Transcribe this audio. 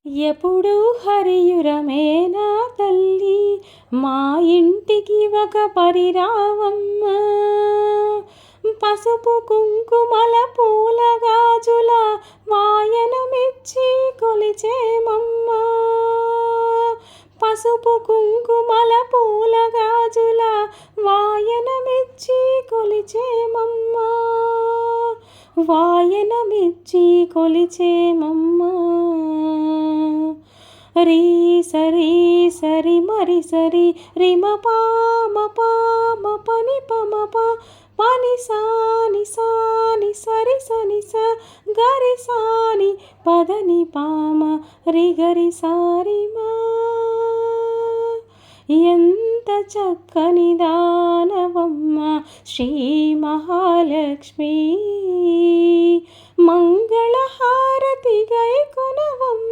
ఎప్పుడు హరియురమే నా తల్లి, మా ఇంటికి ఒక పరిరావమ్మ. పసుపు కుంకుమల పూల గాజుల వాయనమిచ్చి కొలిచేమమ్మ. పసుపు కుంకుమల పూల గాజుల వాయనమిచ్చి కొలిచేమమ్మ. వాయనమిచ్చి కొలిచేమమ్మ. రీ సరి సరి మరి సరి రిమ పామ పామ పని పమ ప పని సాని సాని సరి సని స గరి సాని పదని పామ రి గరి సారి మా. ఎంత చక్కని దానవమ్మ శ్రీ మహాలక్ష్మి. మంగళహారతి గై కొనవమ్మ.